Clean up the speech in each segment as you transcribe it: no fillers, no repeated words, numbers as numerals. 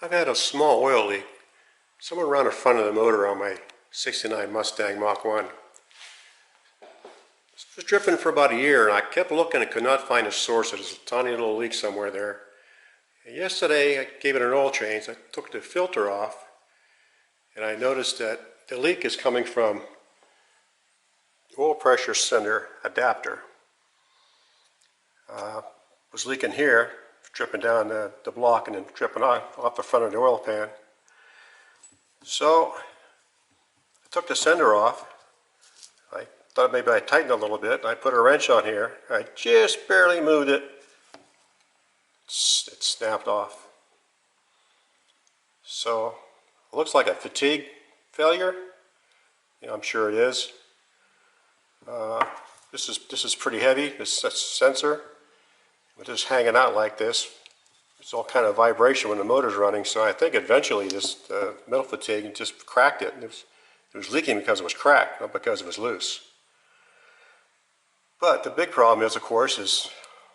I've had a small oil leak. Somewhere around the front of the motor on my 69 Mustang Mach 1. It was dripping for about a year, and I kept looking and could not find a source. There's a tiny little leak somewhere there. And yesterday I gave it an oil change. I took the filter off, and I noticed that the leak is coming from the oil pressure sender adapter. Was leaking here, dripping down the block and then dripping off the front of the oil pan. So I took the sender off. I thought maybe I'd tighten it a little bit. I put a wrench on here. I just barely moved it. It snapped off. So it looks like a fatigue failure. Yeah, I'm sure it is. This is pretty heavy. This sensor, with this hanging out like this, it's all kind of vibration when the motor's running. So I think eventually this metal fatigue just cracked it. It was leaking because it was cracked, not because it was loose. But the big problem is, of course, is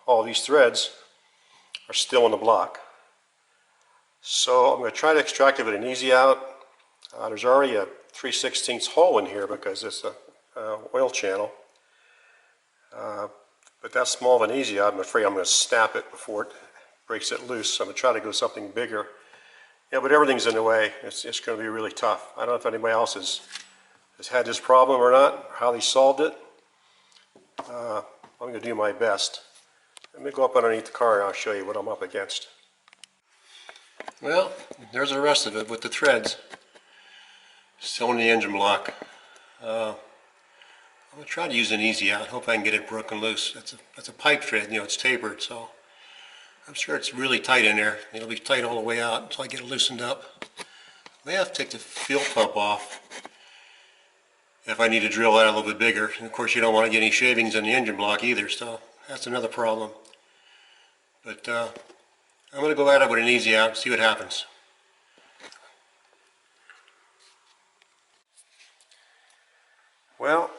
all these threads are still in the block. So I'm going to try to extract it with an easy out. There's already a 3/16 hole in here because it's a oil channel. But that's small of an easy out. I'm afraid I'm going to snap it before it breaks it loose. So I'm going to try to go something bigger. Yeah, but everything's in the way. It's going to be really tough. I don't know if anybody else has had this problem or not, or how they solved it. I'm going to do my best. Let me go up underneath the car and I'll show you what I'm up against. Well, there's the rest of it with the threads still in the engine block. I'm going to try to use an easy out. Hope I can get it broken loose. That's a pipe thread, it's tapered, so I'm sure it's really tight in there. It'll be tight all the way out until I get it loosened up. I may have to take the fuel pump off if I need to drill that a little bit bigger. And of course, you don't want to get any shavings in the engine block either, so that's another problem. But I'm going to go at it with an easy out and see what happens. Well,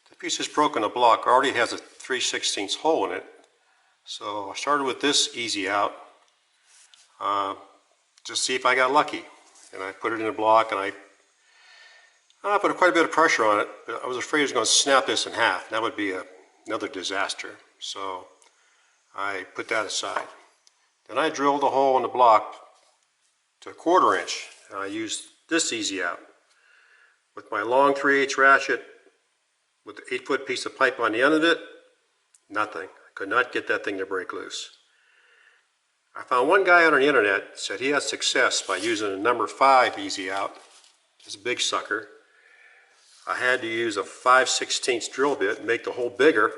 the piece that's broken the block already has a 3/16 hole in it. So I started with this easy out just to see if I got lucky. And I put it in the block and I put quite a bit of pressure on it, but I was afraid it was going to snap this in half. That would be another disaster. So I put that aside. Then I drilled a hole in the block to 1/4 inch, and I used this easy out with my long 3/8 ratchet with the 8-foot piece of pipe on the end of it. Nothing. I could not get that thing to break loose. I found one guy on the internet said he had success by using a number 5 easy out. It's a big sucker. I had to use a 5/16 drill bit and make the hole bigger.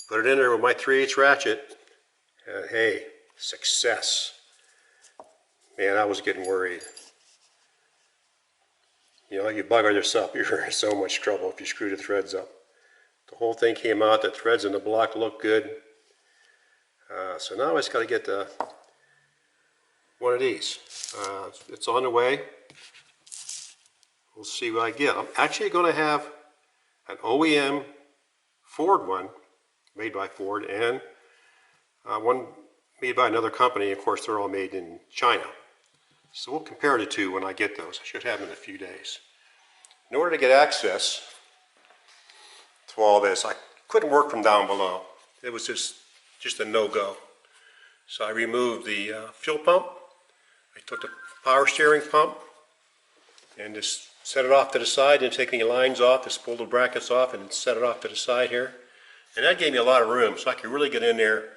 Put it in there with my 3/8 ratchet, and hey, success. Man, I was getting worried. You bugger this up, you're in so much trouble if you screw the threads up. The whole thing came out, the threads in the block look good. So now I just got to get one of these. It's on the way. We'll see what I get. I'm actually going to have an OEM Ford one, made by Ford, and one made by another company. Of course, they're all made in China. So we'll compare the two when I get those. I should have them in a few days. In order to get access to all this, I couldn't work from down below. It was just a no-go. So I removed the fuel pump. I took the power steering pump and just set it off to the side. Didn't take any lines off. Just pulled the brackets off and set it off to the side here. And that gave me a lot of room, so I could really get in there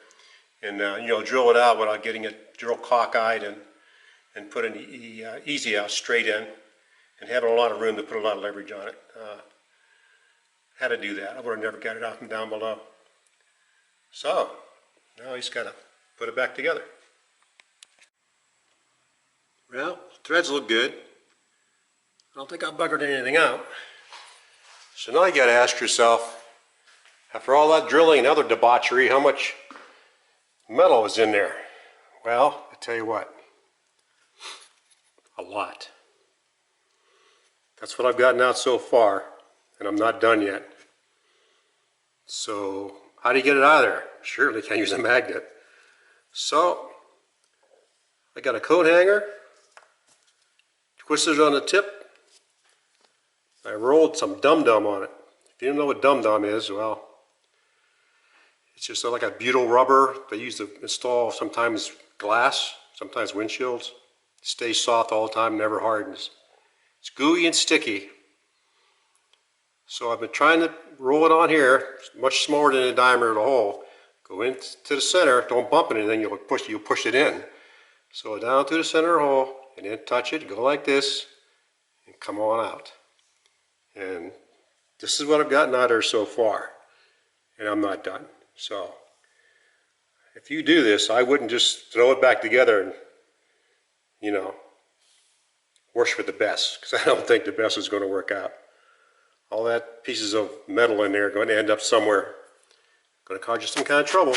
and drill it out without getting it drill cockeyed and put an easy out straight in, and having a lot of room to put a lot of leverage on it. Had to do that. I would have never got it out from down below. So now he's got to put it back together. Well, threads look good. I don't think I buggered anything out. So now you got to ask yourself, after all that drilling and other debauchery, how much metal is in there? Well, I tell you what, a lot. That's what I've gotten out so far, and I'm not done yet. So how do you get it out of there? Surely can't use a magnet. So I got a coat hanger, twisted it on the tip. I rolled some dum-dum on it. If you don't know what dum-dum is, well, it's just like a butyl rubber they use to install sometimes glass, sometimes windshields. It stays soft all the time, never hardens. It's gooey and sticky. So I've been trying to roll it on here, much smaller than the diameter of the hole. Go into the center, don't bump anything, you'll push it in. So down through the center hole, and then touch it, go like this, and come on out. And this is what I've gotten out of there so far. And I'm not done. So if you do this, I wouldn't just throw it back together and, you know, wish for the best, because I don't think the best is going to work out. All that pieces of metal in there are going to end up somewhere. Going to cause you some kind of trouble.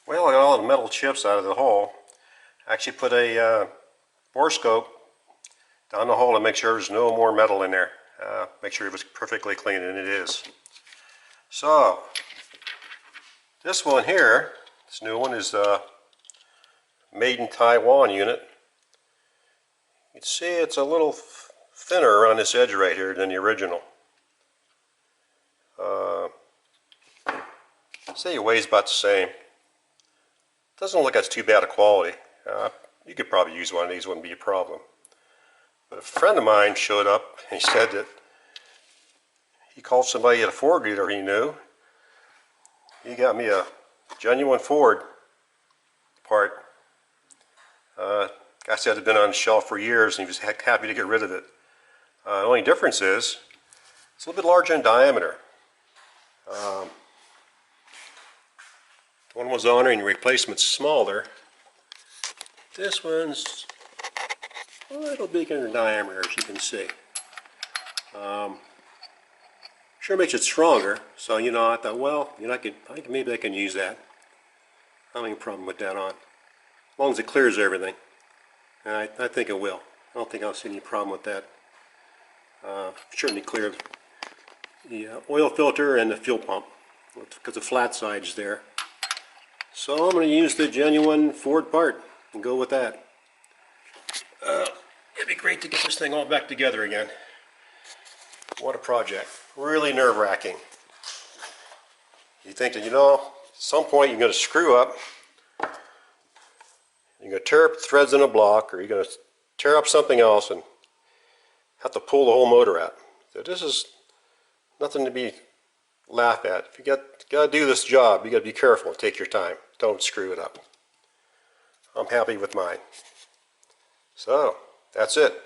Well, I got all the metal chips out of the hole. I actually put a borescope down the hole to make sure there's no more metal in there. Make sure it was perfectly clean, and it is. So, this one here, this new one is made in Taiwan unit. You can see it's a little thinner around this edge right here than the original. Say it weighs about the same. Doesn't look like it's too bad a quality. You could probably use one of these, wouldn't be a problem. But a friend of mine showed up and he said that he called somebody at a Ford dealer he knew. He got me a genuine Ford part. Guy said it had been on the shelf for years and he was happy to get rid of it. The only difference is it's a little bit larger in diameter. One was honoring replacement's smaller. This one's a little bigger in diameter, as you can see. Sure makes it stronger. So you know, I thought, well, you know, maybe I can use that. I don't have any problem with that on, as long as it clears everything. And I think it will. I don't think I'll see any problem with that. Certainly clear the oil filter and the fuel pump because the flat side's there. So I'm going to use the genuine Ford part and go with that. It'd be great to get this thing all back together again. What a project. Really nerve-wracking. You think that, you know, at some point you're going to screw up. You're going to tear up threads in a block, or you're going to tear up something else and have to pull the whole motor out. So this is nothing to be laughed at. If you got to do this job, you got to be careful and take your time. Don't screw it up. I'm happy with mine. So, that's it.